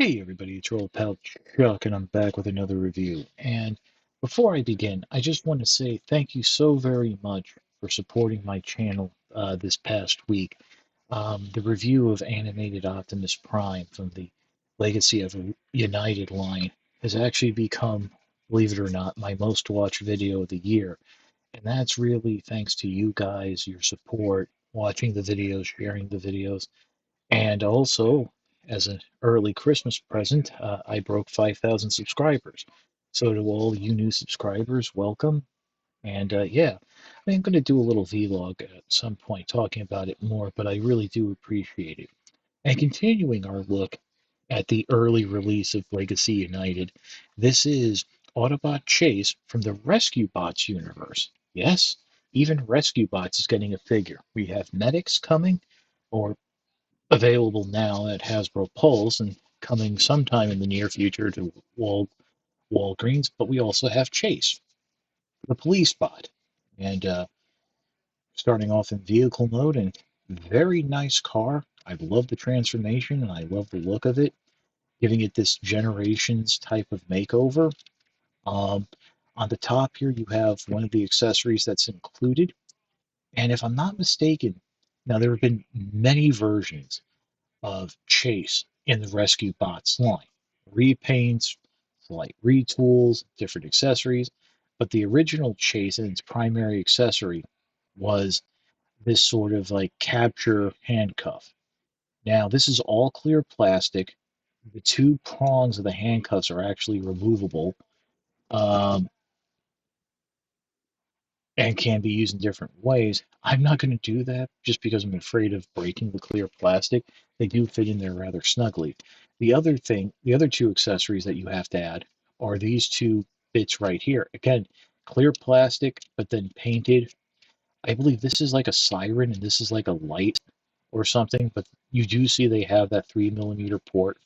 Hey everybody, it's your old pal Chuck, and I'm back with another review. And before I begin, I just want to say thank you so very much for supporting my channel this past week. The review of Animated Optimus Prime from the Legacy of United line has actually become, believe it or not, my most watched video of the year. And that's really thanks to you guys, your support, watching the videos, sharing the videos. And also, as an early Christmas present, I broke 5,000 subscribers. So, to all you new subscribers, welcome. And yeah, I'm going to do a little vlog at some point talking about it more, but I really do appreciate it. And continuing our look at the early release of Legacy United, this is Autobot Chase from the Rescue Bots universe. Yes, even Rescue Bots is getting a figure. We have medics coming, or available now at Hasbro Pulse and coming sometime in the near future to Walgreens. But we also have Chase, the police bot, and starting off in vehicle mode. And very nice car. I love the transformation and I love the look of it, giving it this Generations type of makeover. Um, on the top here, you have one of the accessories that's included. And if I'm not mistaken, now there have been many versions of Chase in the Rescue Bots line. Repaints, slight retools, different accessories, but the original Chase and its primary accessory was this sort of like capture handcuff. Now, this is all clear plastic. The two prongs of the handcuffs are actually removable. Um, and can be used in different ways. I'm not going to do that just because I'm afraid of breaking the clear plastic. They do fit in there rather snugly. The other two accessories that you have to add are these two bits right here. Again, clear plastic, but then painted. I believe this is like a siren and this is like a light or something, but you do see they have that 3mm port,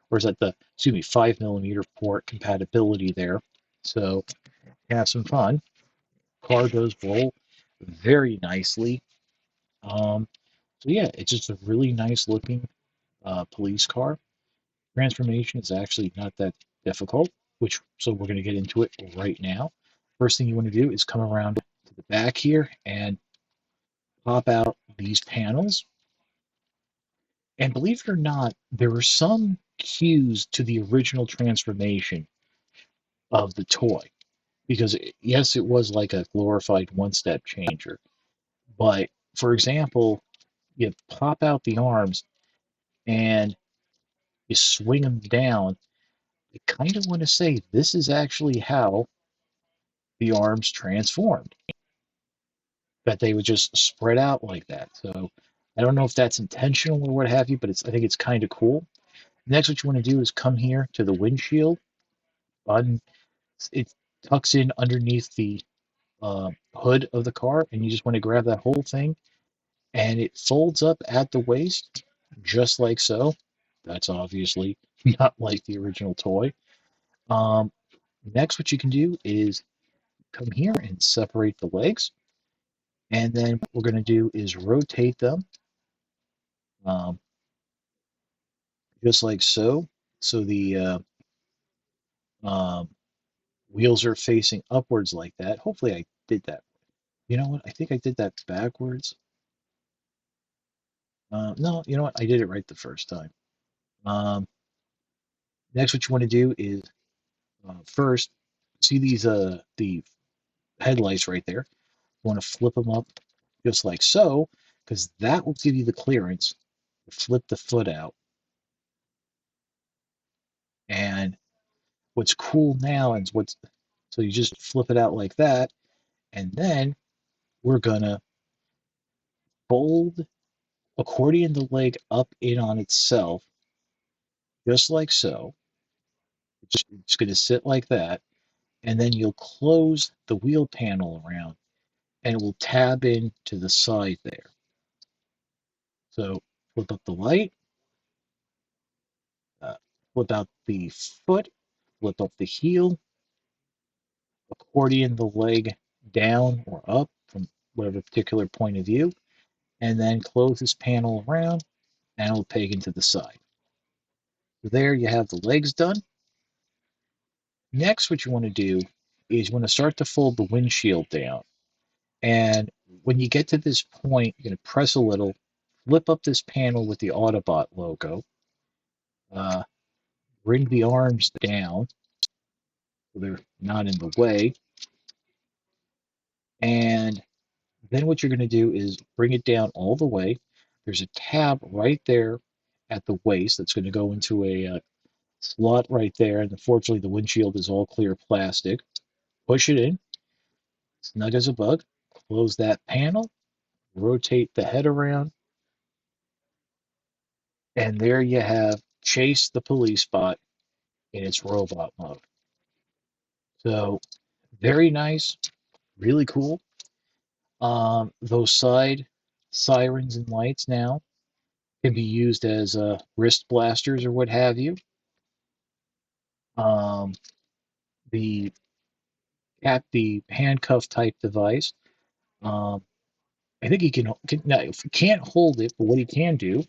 or is that the, excuse me, 5mm port compatibility there. So have some fun. Car does roll very nicely. Um, so yeah, it's just a really nice looking police car. Transformation is actually not that difficult, which so we're going to get into it right now. First thing you want to do is come around to the back here and pop out these panels. And believe it or not, there are some cues to the original transformation of the toy. Because yes, it was like a glorified one-step changer. But for example, you pop out the arms and you swing them down, I kind of want to say this is actually how the arms transformed, that they would just spread out like that. So I don't know if that's intentional or what have you, but I think it's kind of cool. Next, what you want to do is come here to the windshield button. It tucks in underneath the hood of the car, and you just want to grab that whole thing, and it folds up at the waist, just like so. That's obviously not like the original toy. Um, Next, what you can do is come here and separate the legs. And then what we're going to do is rotate them um, just like so. So the um, wheels are facing upwards like that. Hopefully I did that. You know what? I think I did that backwards. No, you know what? I did it right the first time. Um, Next, what you want to do is first see these the headlights right there. You want to flip them up just like so, because that will give you the clearance to flip the foot out. And what's cool now is so you just flip it out like that, and then we're gonna fold, accordion the leg up in on itself, just like so. It's gonna sit like that, and then you'll close the wheel panel around, and it will tab in to the side there. So flip up the light, uh, flip out the foot, flip up the heel, accordion the leg down or up from whatever particular point of view, and then close this panel around and it'll peg into the side. There you have the legs done. Next, what you want to do is you want to start to fold the windshield down. And when you get to this point, you're going to press a little, flip up this panel with the Autobot logo, uh, bring the arms down so they're not in the way. And then what you're going to do is bring it down all the way. There's a tab right there at the waist that's going to go into a slot right there. And unfortunately, the windshield is all clear plastic. Push it in, snug as a bug. Close that panel, rotate the head around, and there you have Chase the police bot in its robot mode. So very nice, really cool. Those side sirens and lights now can be used as wrist blasters or what have you. Um, the the handcuff type device. Um, I think he can now, if he can't hold it, but what he can do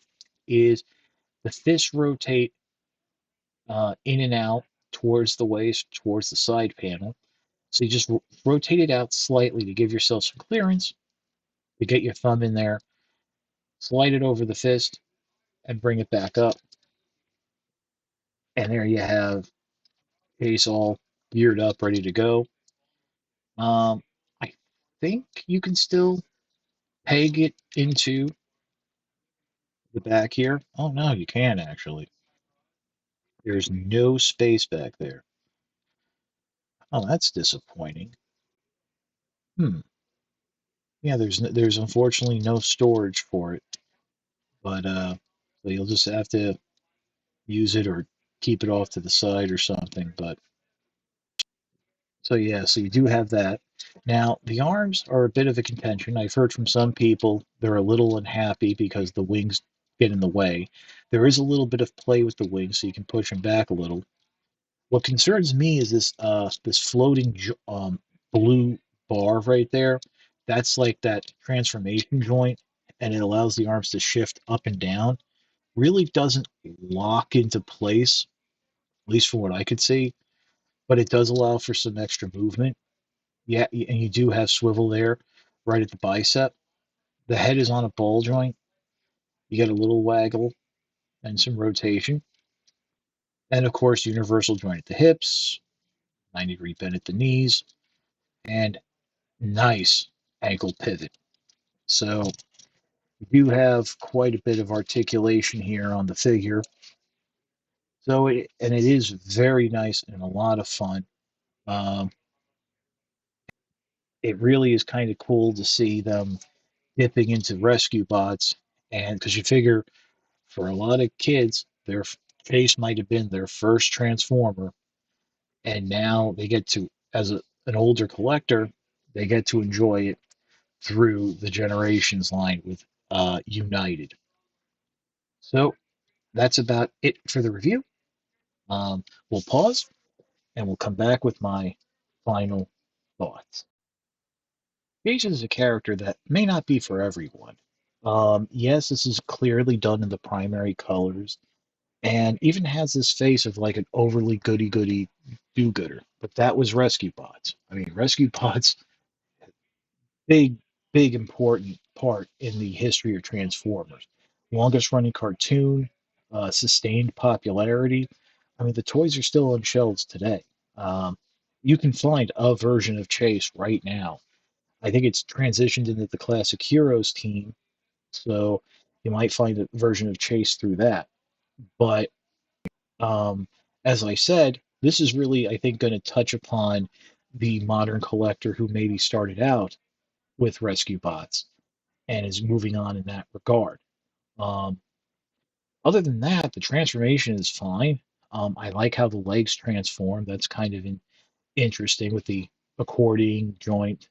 is the fists rotate in and out towards the waist, towards the side panel. So you just rotate it out slightly to give yourself some clearance, to get your thumb in there, slide it over the fist, and bring it back up. And there you have Ace all geared up, ready to go. I think you can still peg it into the back here. Oh no, you can actually. There's no space back there. Oh, that's disappointing. Hmm. Yeah, there's unfortunately no storage for it, but so you'll just have to use it or keep it off to the side or something. But so yeah, so you do have that. Now the arms are a bit of a contention. I've heard from some people they're a little unhappy because the wings get in the way. There is a little bit of play with the wings, so you can push them back a little. What concerns me is this floating blue bar right there. That's like that transformation joint, and it allows the arms to shift up and down. Really doesn't lock into place, at least from what I could see, but it does allow for some extra movement. Yeah, and you do have swivel there, right at the bicep. The head is on a ball joint. You get a little waggle and some rotation, and of course, universal joint at the hips, 90-degree bend at the knees, and nice ankle pivot. So you do have quite a bit of articulation here on the figure. So and it is very nice and a lot of fun. Um, it really is kind of cool to see them dipping into rescue bots, and because you figure for a lot of kids, their Chase might have been their first Transformer, and now they get to, as an older collector, they get to enjoy it through the generations line with United. So that's about it for the review. We'll pause and we'll come back with my final thoughts. Jason is a character that may not be for everyone. Yes, this is clearly done in the primary colors and even has this face of like an overly goody goody do gooder. But that was Rescue Bots. I mean, Rescue Bots, big, big important part in the history of Transformers. Longest running cartoon, sustained popularity. I mean, the toys are still on shelves today. Um, you can find a version of Chase right now. I think it's transitioned into the Classic Heroes team, so you might find a version of Chase through that. But um, as I said, this is really, I think, going to touch upon the modern collector who maybe started out with Rescue Bots and is moving on in that regard. Um, Other than that, the transformation is fine. I like how the legs transform. That's kind of interesting with the accordioning joint,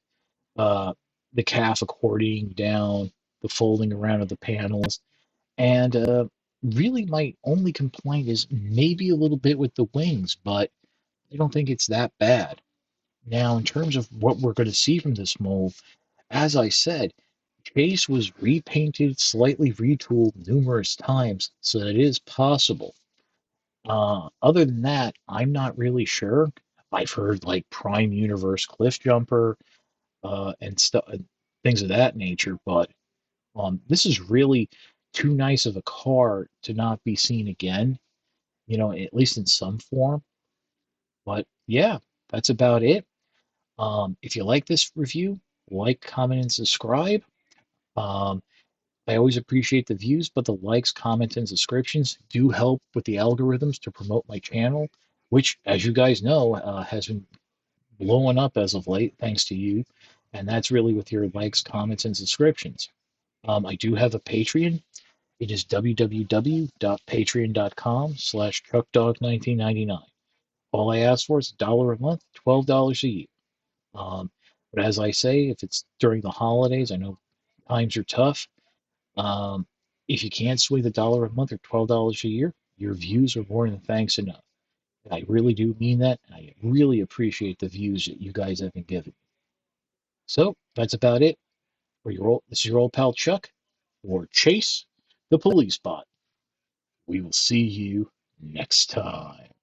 uh, the calf accordioning down, the folding around of the panels. And really, my only complaint is maybe a little bit with the wings, but I don't think it's that bad. Now, in terms of what we're going to see from this mold, as I said, Chase was repainted, slightly retooled numerous times, so that it is possible Other than that, I'm not really sure. I've heard like Prime Universe Cliff Jumper and stuff, things of that nature, but this is really too nice of a car to not be seen again, at least in some form. But yeah, that's about it. If you like this review, like, comment, and subscribe. Um, I always appreciate the views, but the likes, comments, and subscriptions do help with the algorithms to promote my channel, which, as you guys know, has been blowing up as of late, thanks to you. And that's really with your likes, comments, and subscriptions. I do have a Patreon. It is www.patreon.com/truckdog1999. All I ask for is $1 a month, $12 a year. Um, but as I say, if it's during the holidays, I know times are tough. Um, if you can't swing the $1 a month or $12 a year, your views are more than thanks enough. And I really do mean that. And I really appreciate the views that you guys have been giving. So that's about it. This is your old pal Chuck, or Chase, the police bot. We will see you next time.